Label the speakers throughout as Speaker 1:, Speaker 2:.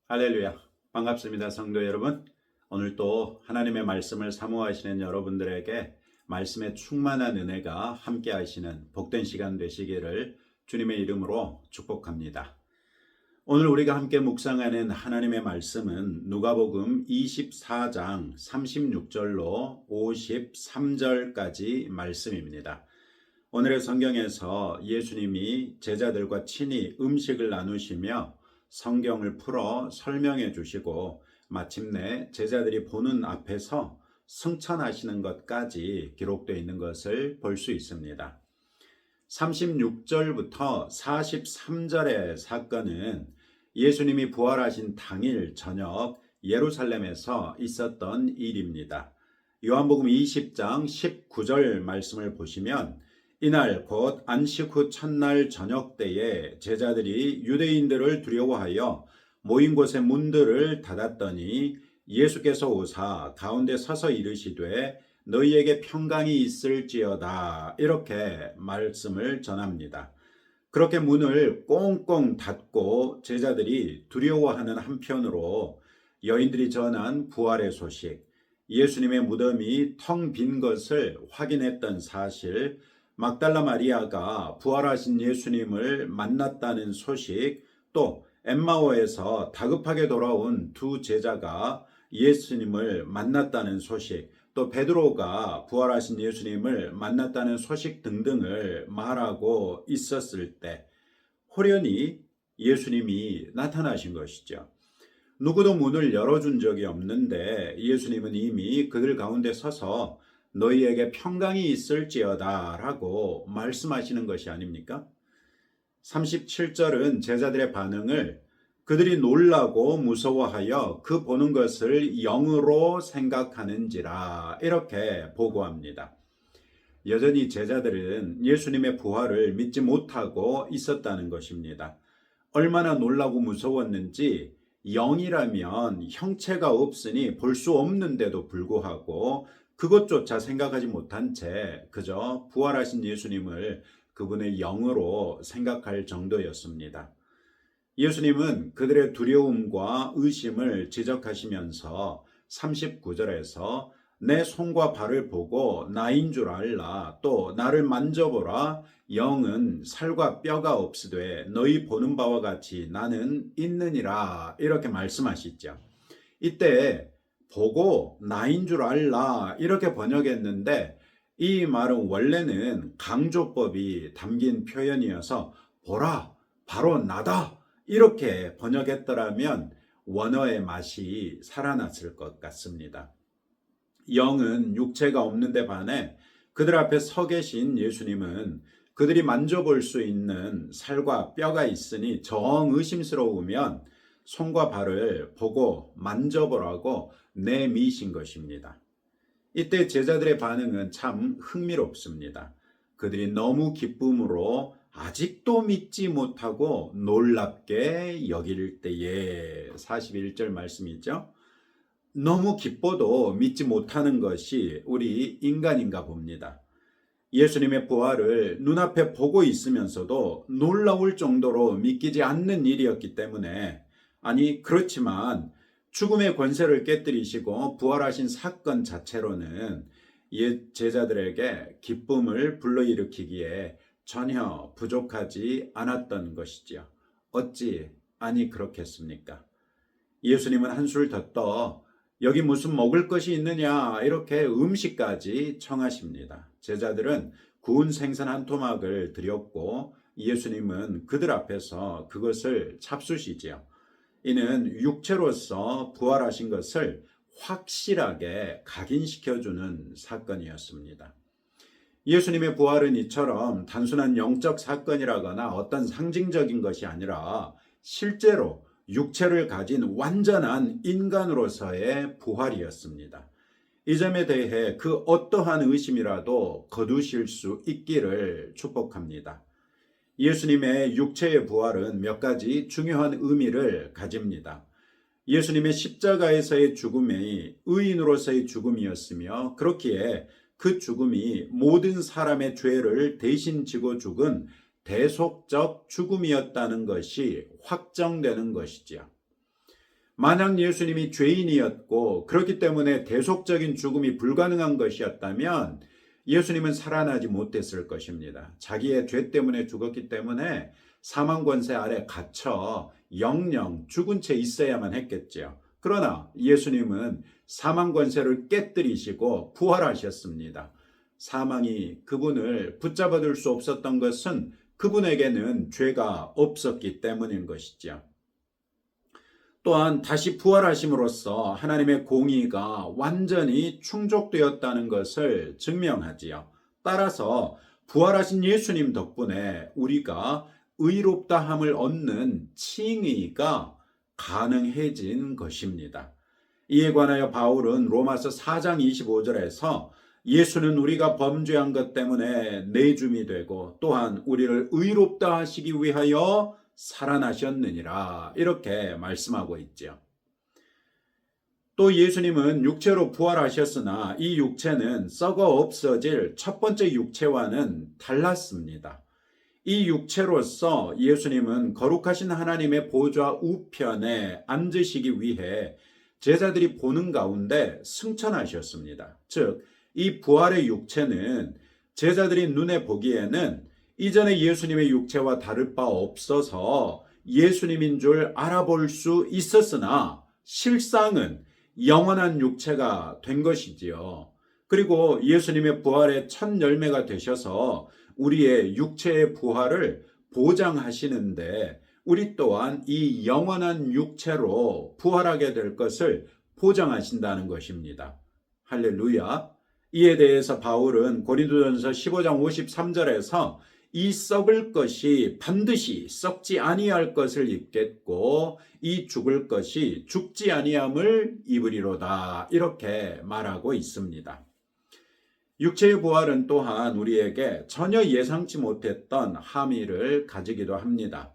Speaker 1: 할렐루야. 반갑습니다, 성도 여러분. 오늘 또 하나님의 말씀을 사모하시는 여러분들에게 말씀의 충만한 은혜가 함께 하시는 복된 시간 되시기를 주님의 이름으로 축복합니다. 오늘 우리가 함께 묵상하는 하나님의 말씀은 누가복음 24장 36절로 53절까지 말씀입니다. 오늘의 성경에서 예수님이 제자들과 친히 음식을 나누시며 성경을 풀어 설명해 주시고 마침내 제자들이 보는 앞에서 승천하시는 것까지 기록되어 있는 것을 볼 수 있습니다. 36절부터 43절의 사건은 예수님이 부활하신 당일 저녁 예루살렘에서 있었던 일입니다. 요한복음 20장 19절 말씀을 보시면 이날 곧 안식 후 첫날 저녁 때에 제자들이 유대인들을 두려워하여 모인 곳의 문들을 닫았더니 예수께서 오사 가운데 서서 이르시되 너희에게 평강이 있을지어다 이렇게 말씀을 전합니다. 그렇게 문을 꽁꽁 닫고 제자들이 두려워하는 한편으로 여인들이 전한 부활의 소식, 예수님의 무덤이 텅 빈 것을 확인했던 사실, 막달라 마리아가 부활하신 예수님을 만났다는 소식, 또 엠마오에서 다급하게 돌아온 두 제자가 예수님을 만났다는 소식, 또 베드로가 부활하신 예수님을 만났다는 소식 등등을 말하고 있었을 때 호련히 예수님이 나타나신 것이죠. 누구도 문을 열어준 적이 없는데 예수님은 이미 그들 가운데 서서 너희에게 평강이 있을지어다 라고 말씀하시는 것이 아닙니까? 37절은 제자들의 반응을 그들이 놀라고 무서워하여 그 보는 것을 영으로 생각하는지라 이렇게 보고합니다. 여전히 제자들은 예수님의 부활을 믿지 못하고 있었다는 것입니다. 얼마나 놀라고 무서웠는지 영이라면 형체가 없으니 볼 수 없는데도 불구하고 그것조차 생각하지 못한 채 그저 부활하신 예수님을 그분의 영으로 생각할 정도였습니다. 예수님은 그들의 두려움과 의심을 지적하시면서 39절에서 내 손과 발을 보고 나인 줄 알라. 또 나를 만져보라. 영은 살과 뼈가 없으되 너희 보는 바와 같이 나는 있느니라. 이렇게 말씀하시죠. 이때 보고 나인 줄 알라 이렇게 번역했는데 이 말은 원래는 강조법이 담긴 표현이어서 보라 바로 나다 이렇게 번역했더라면 원어의 맛이 살아났을 것 같습니다. 영은 육체가 없는데 반해 그들 앞에 서 계신 예수님은 그들이 만져볼 수 있는 살과 뼈가 있으니 정 의심스러우면 손과 발을 보고 만져보라고 내미신 것입니다. 이때 제자들의 반응은 참 흥미롭습니다. 그들이 너무 기쁨으로 아직도 믿지 못하고 놀랍게 여길 때에 41절 말씀이죠. 너무 기뻐도 믿지 못하는 것이 우리 인간인가 봅니다. 예수님의 부활을 눈앞에 보고 있으면서도 놀라울 정도로 믿기지 않는 일이었기 때문에 아니 그렇지만 죽음의 권세를 깨뜨리시고 부활하신 사건 자체로는 옛 제자들에게 기쁨을 불러일으키기에 전혀 부족하지 않았던 것이지요. 어찌 아니 그렇겠습니까? 예수님은 한술 더 떠 여기 무슨 먹을 것이 있느냐 이렇게 음식까지 청하십니다. 제자들은 구운 생선 한 토막을 드렸고 예수님은 그들 앞에서 그것을 잡수시지요. 이는 육체로서 부활하신 것을 확실하게 각인시켜주는 사건이었습니다. 예수님의 부활은 이처럼 단순한 영적 사건이라거나 어떤 상징적인 것이 아니라 실제로 육체를 가진 완전한 인간으로서의 부활이었습니다. 이 점에 대해 그 어떠한 의심이라도 거두실 수 있기를 축복합니다. 예수님의 육체의 부활은 몇 가지 중요한 의미를 가집니다. 예수님의 십자가에서의 죽음이 의인으로서의 죽음이었으며 그렇기에 그 죽음이 모든 사람의 죄를 대신 지고 죽은 대속적 죽음이었다는 것이 확정되는 것이지요. 만약 예수님이 죄인이었고 그렇기 때문에 대속적인 죽음이 불가능한 것이었다면 예수님은 살아나지 못했을 것입니다. 자기의 죄 때문에 죽었기 때문에 사망 권세 아래 갇혀 영영 죽은 채 있어야만 했겠죠. 그러나 예수님은 사망 권세를 깨뜨리시고 부활하셨습니다. 사망이 그분을 붙잡아둘 수 없었던 것은 그분에게는 죄가 없었기 때문인 것이죠. 또한 다시 부활하심으로써 하나님의 공의가 완전히 충족되었다는 것을 증명하지요. 따라서 부활하신 예수님 덕분에 우리가 의롭다함을 얻는 칭의가 가능해진 것입니다. 이에 관하여 바울은 로마서 4장 25절에서 예수는 우리가 범죄한 것 때문에 내줌이 되고 또한 우리를 의롭다 하시기 위하여 살아나셨느니라 이렇게 말씀하고 있죠. 또 예수님은 육체로 부활하셨으나 이 육체는 썩어 없어질 첫 번째 육체와는 달랐습니다. 이 육체로서 예수님은 거룩하신 하나님의 보좌 우편에 앉으시기 위해 제자들이 보는 가운데 승천하셨습니다. 즉, 이 부활의 육체는 제자들이 눈에 보기에는 이전에 예수님의 육체와 다를 바 없어서 예수님인 줄 알아볼 수 있었으나 실상은 영원한 육체가 된 것이지요. 그리고 예수님의 부활의 첫 열매가 되셔서 우리의 육체의 부활을 보장하시는데 우리 또한 이 영원한 육체로 부활하게 될 것을 보장하신다는 것입니다. 할렐루야. 이에 대해서 바울은 고린도전서 15장 53절에서 이 썩을 것이 반드시 썩지 아니할 것을 입겠고 이 죽을 것이 죽지 아니함을 입으리로다 이렇게 말하고 있습니다. 육체의 부활은 또한 우리에게 전혀 예상치 못했던 함의를 가지기도 합니다.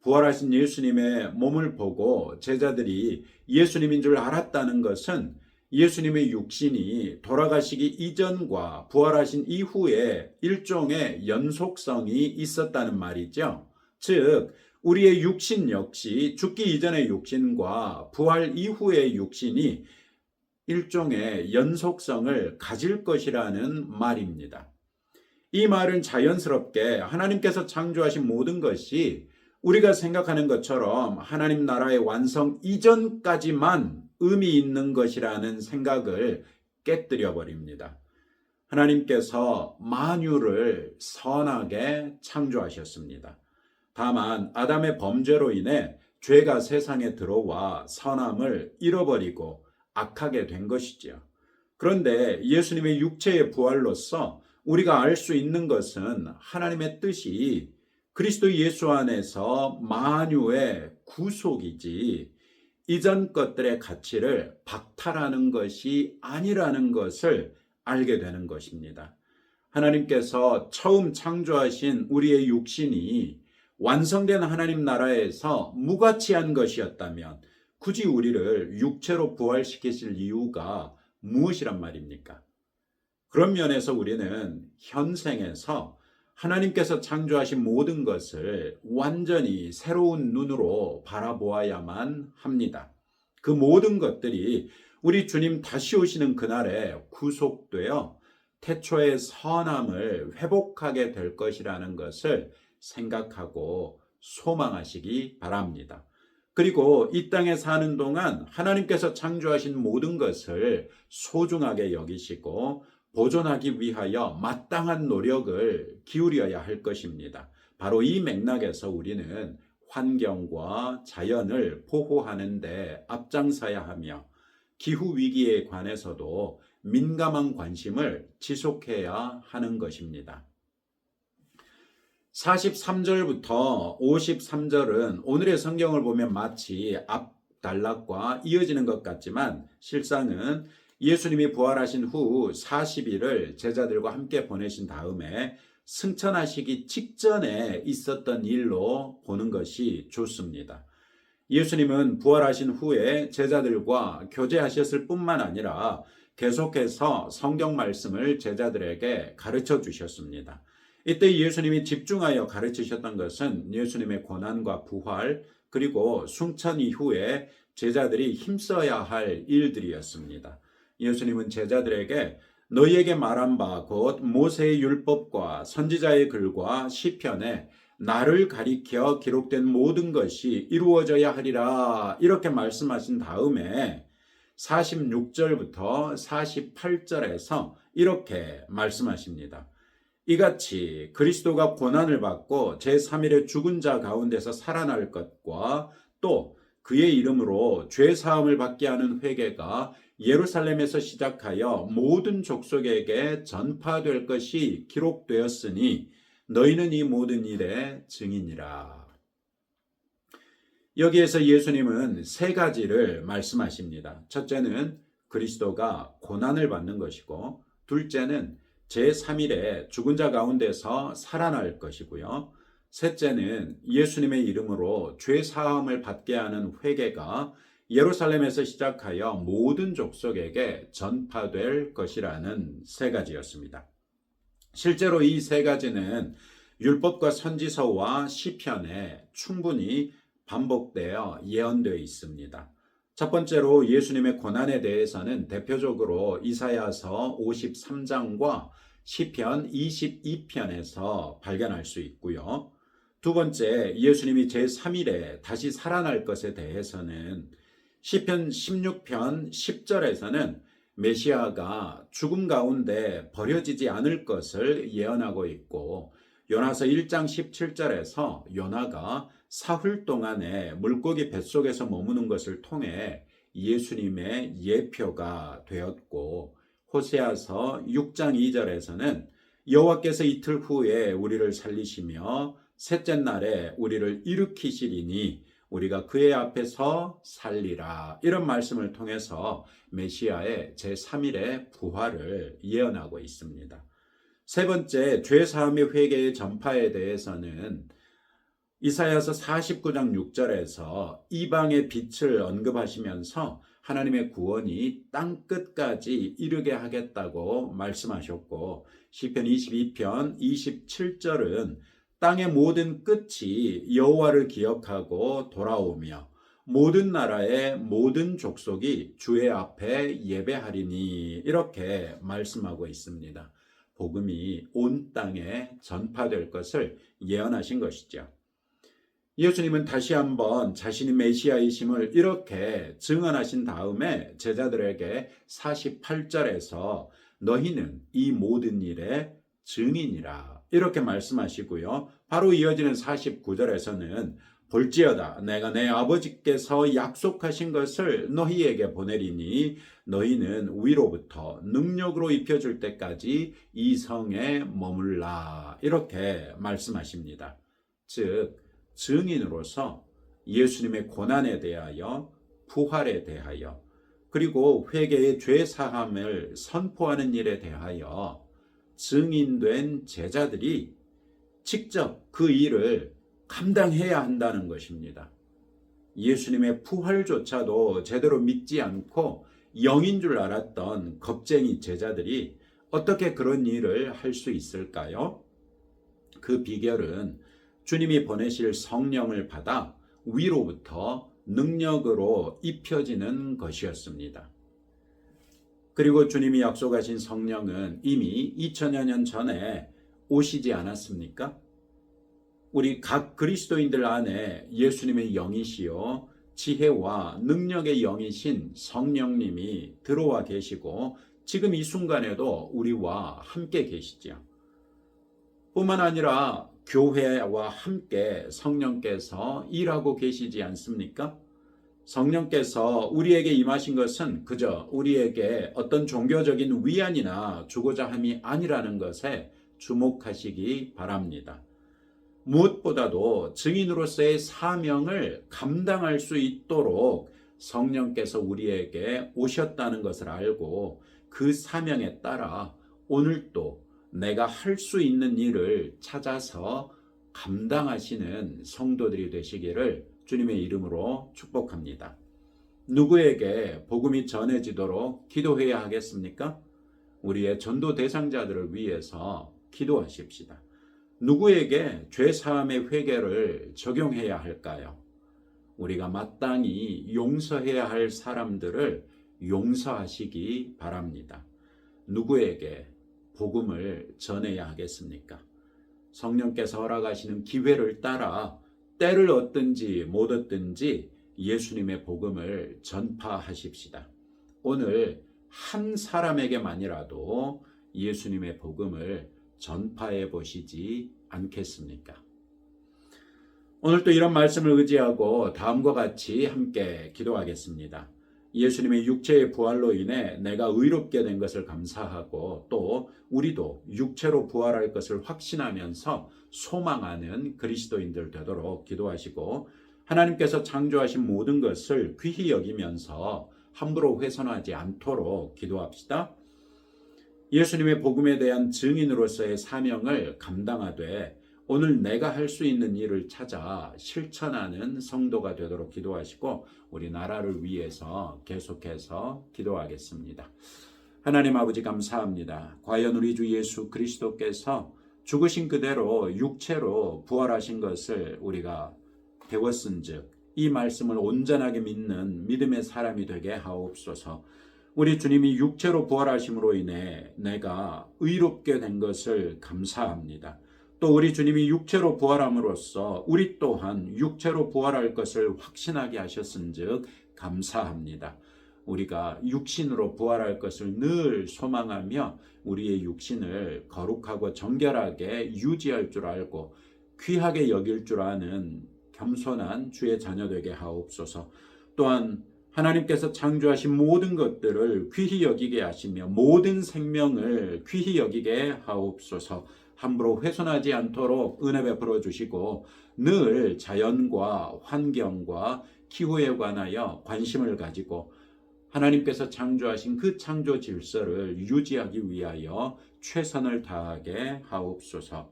Speaker 1: 부활하신 예수님의 몸을 보고 제자들이 예수님인 줄 알았다는 것은 예수님의 육신이 돌아가시기 이전과 부활하신 이후에 일종의 연속성이 있었다는 말이죠. 즉, 우리의 육신 역시 죽기 이전의 육신과 부활 이후의 육신이 일종의 연속성을 가질 것이라는 말입니다. 이 말은 자연스럽게 하나님께서 창조하신 모든 것이 우리가 생각하는 것처럼 하나님 나라의 완성 이전까지만 의미 있는 것이라는 생각을 깨뜨려 버립니다. 하나님께서 만유를 선하게 창조하셨습니다. 다만 아담의 범죄로 인해 죄가 세상에 들어와 선함을 잃어버리고 악하게 된 것이지요. 그런데 예수님의 육체의 부활로서 우리가 알 수 있는 것은 하나님의 뜻이 그리스도 예수 안에서 만유의 구속이지 이전 것들의 가치를 박탈하는 것이 아니라는 것을 알게 되는 것입니다. 하나님께서 처음 창조하신 우리의 육신이 완성된 하나님 나라에서 무가치한 것이었다면 굳이 우리를 육체로 부활시키실 이유가 무엇이란 말입니까? 그런 면에서 우리는 현생에서 하나님께서 창조하신 모든 것을 완전히 새로운 눈으로 바라보아야만 합니다. 그 모든 것들이 우리 주님 다시 오시는 그날에 구속되어 태초의 선함을 회복하게 될 것이라는 것을 생각하고 소망하시기 바랍니다. 그리고 이 땅에 사는 동안 하나님께서 창조하신 모든 것을 소중하게 여기시고 보존하기 위하여 마땅한 노력을 기울여야 할 것입니다. 바로 이 맥락에서 우리는 환경과 자연을 보호하는 데 앞장서야 하며 기후위기에 관해서도 민감한 관심을 지속해야 하는 것입니다. 43절부터 53절은 오늘의 성경을 보면 마치 앞 단락과 이어지는 것 같지만 실상은 예수님이 부활하신 후 40일을 제자들과 함께 보내신 다음에 승천하시기 직전에 있었던 일로 보는 것이 좋습니다. 예수님은 부활하신 후에 제자들과 교제하셨을 뿐만 아니라 계속해서 성경 말씀을 제자들에게 가르쳐 주셨습니다. 이때 예수님이 집중하여 가르치셨던 것은 예수님의 고난과 부활 그리고 승천 이후에 제자들이 힘써야 할 일들이었습니다. 예수님은 제자들에게 너희에게 말한 바 곧 모세의 율법과 선지자의 글과 시편에 나를 가리켜 기록된 모든 것이 이루어져야 하리라 이렇게 말씀하신 다음에 46절부터 48절에서 이렇게 말씀하십니다. 이같이 그리스도가 고난을 받고 제3일에 죽은 자 가운데서 살아날 것과 또 그의 이름으로 죄 사함을 받게 하는 회개가 예루살렘에서 시작하여 모든 족속에게 전파될 것이 기록되었으니 너희는 이 모든 일의 증인이라. 여기에서 예수님은 세 가지를 말씀하십니다. 첫째는 그리스도가 고난을 받는 것이고, 둘째는 제3일에 죽은 자 가운데서 살아날 것이고요. 셋째는 예수님의 이름으로 죄 사함을 받게 하는 회개가 예루살렘에서 시작하여 모든 족속에게 전파될 것이라는 세 가지였습니다. 실제로 이 세 가지는 율법과 선지서와 시편에 충분히 반복되어 예언되어 있습니다. 첫 번째로 예수님의 고난에 대해서는 대표적으로 이사야서 53장과 시편 22편에서 발견할 수 있고요. 두 번째, 예수님이 제3일에 다시 살아날 것에 대해서는 시편 16편 10절에서는 메시아가 죽음 가운데 버려지지 않을 것을 예언하고 있고, 요나서 1장 17절에서 요나가 사흘 동안에 물고기 뱃속에서 머무는 것을 통해 예수님의 예표가 되었고, 호세아서 6장 2절에서는 여호와께서 이틀 후에 우리를 살리시며 셋째 날에 우리를 일으키시리니 우리가 그의 앞에서 살리라 이런 말씀을 통해서 메시아의 제3일의 부활을 예언하고 있습니다. 세 번째, 죄사함의 회개의 전파에 대해서는 이사야서 49장 6절에서 이방의 빛을 언급하시면서 하나님의 구원이 땅끝까지 이르게 하겠다고 말씀하셨고, 시편 22편 27절은 땅의 모든 끝이 여호와를 기억하고 돌아오며 모든 나라의 모든 족속이 주의 앞에 예배하리니 이렇게 말씀하고 있습니다. 복음이 온 땅에 전파될 것을 예언하신 것이죠. 예수님은 다시 한번 자신이 메시아이심을 이렇게 증언하신 다음에 제자들에게 48절에서 너희는 이 모든 일의 증인이라 이렇게 말씀하시고요. 바로 이어지는 49절에서는 볼지어다 내가 내 아버지께서 약속하신 것을 너희에게 보내리니 너희는 위로부터 능력으로 입혀줄 때까지 이 성에 머물라 이렇게 말씀하십니다. 즉 증인으로서 예수님의 고난에 대하여 부활에 대하여 그리고 회개의 죄 사함을 선포하는 일에 대하여 증인된 제자들이 직접 그 일을 감당해야 한다는 것입니다. 예수님의 부활조차도 제대로 믿지 않고 영인 줄 알았던 겁쟁이 제자들이 어떻게 그런 일을 할 수 있을까요? 그 비결은 주님이 보내실 성령을 받아 위로부터 능력으로 입혀지는 것이었습니다. 그리고 주님이 약속하신 성령은 이미 2000여 년 전에 오시지 않았습니까? 우리 각 그리스도인들 안에 예수님의 영이시요 지혜와 능력의 영이신 성령님이 들어와 계시고 지금 이 순간에도 우리와 함께 계시죠. 뿐만 아니라 교회와 함께 성령께서 일하고 계시지 않습니까? 성령께서 우리에게 임하신 것은 그저 우리에게 어떤 종교적인 위안이나 주고자 함이 아니라는 것에 주목하시기 바랍니다. 무엇보다도 증인으로서의 사명을 감당할 수 있도록 성령께서 우리에게 오셨다는 것을 알고 그 사명에 따라 오늘도 내가 할 수 있는 일을 찾아서 감당하시는 성도들이 되시기를 주님의 이름으로 축복합니다. 누구에게 복음이 전해지도록 기도해야 하겠습니까? 우리의 전도 대상자들을 위해서 기도하십시다. 누구에게 죄사함의 회개를 적용해야 할까요? 우리가 마땅히 용서해야 할 사람들을 용서하시기 바랍니다. 누구에게 복음을 전해야 하겠습니까? 성령께서 허락하시는 기회를 따라 때를 얻든지 못 얻든지 예수님의 복음을 전파하십시다. 오늘 한 사람에게만이라도 예수님의 복음을 전파해 보시지 않겠습니까? 오늘 또 이런 말씀을 의지하고 다음과 같이 함께 기도하겠습니다. 예수님의 육체의 부활로 인해 내가 의롭게 된 것을 감사하고 또 우리도 육체로 부활할 것을 확신하면서 소망하는 그리스도인들 되도록 기도하시고 하나님께서 창조하신 모든 것을 귀히 여기면서 함부로 훼손하지 않도록 기도합시다. 예수님의 복음에 대한 증인으로서의 사명을 감당하되 오늘 내가 할 수 있는 일을 찾아 실천하는 성도가 되도록 기도하시고 우리 나라를 위해서 계속해서 기도하겠습니다. 하나님 아버지 감사합니다. 과연 우리 주 예수 그리스도께서 죽으신 그대로 육체로 부활하신 것을 우리가 배웠은즉 이 말씀을 온전하게 믿는 믿음의 사람이 되게 하옵소서. 우리 주님이 육체로 부활하심으로 인해 내가 의롭게 된 것을 감사합니다. 또 우리 주님이 육체로 부활함으로써 우리 또한 육체로 부활할 것을 확신하게 하셨은즉 감사합니다. 우리가 육신으로 부활할 것을 늘 소망하며 우리의 육신을 거룩하고 정결하게 유지할 줄 알고 귀하게 여길 줄 아는 겸손한 주의 자녀 되게 하옵소서. 또한 하나님께서 창조하신 모든 것들을 귀히 여기게 하시며 모든 생명을 귀히 여기게 하옵소서. 함부로 훼손하지 않도록 은혜 베풀어 주시고 늘 자연과 환경과 기후에 관하여 관심을 가지고 하나님께서 창조하신 그 창조 질서를 유지하기 위하여 최선을 다하게 하옵소서.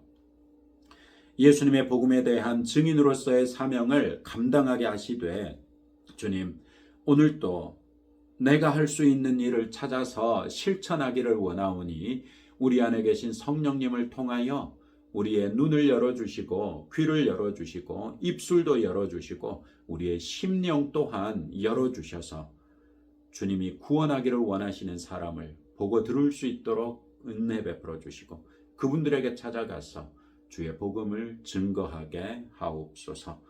Speaker 1: 예수님의 복음에 대한 증인으로서의 사명을 감당하게 하시되 주님, 오늘도 내가 할 수 있는 일을 찾아서 실천하기를 원하오니 우리 안에 계신 성령님을 통하여 우리의 눈을 열어주시고 귀를 열어주시고 입술도 열어주시고 우리의 심령 또한 열어주셔서 주님이 구원하기를 원하시는 사람을 보고 들을 수 있도록 은혜 베풀어 주시고 그분들에게 찾아가서 주의 복음을 증거하게 하옵소서.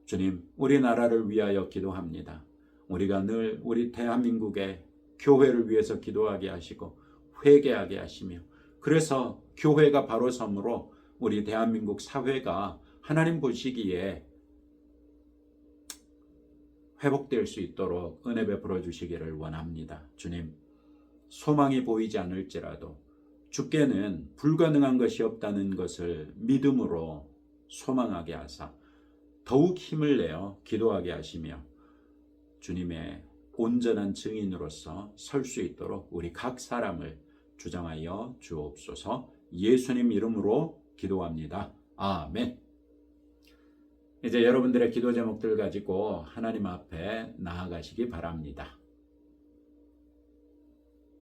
Speaker 1: 주님, 우리나라를 위하여 기도합니다. 우리가 늘 우리 대한민국의 교회를 위해서 기도하게 하시고 회개하게 하시며 그래서 교회가 바로 섬으로 우리 대한민국 사회가 하나님 보시기에 회복될 수 있도록 은혜 베풀어 주시기를 원합니다. 주님, 소망이 보이지 않을지라도 주께는 불가능한 것이 없다는 것을 믿음으로 소망하게 하사 더욱 힘을 내어 기도하게 하시며 주님의 온전한 증인으로서 설 수 있도록 우리 각 사람을 주장하여 주옵소서. 예수님 이름으로 기도합니다. 아멘. 이제 여러분들의 기도 제목들 가지고 하나님 앞에 나아가시기 바랍니다.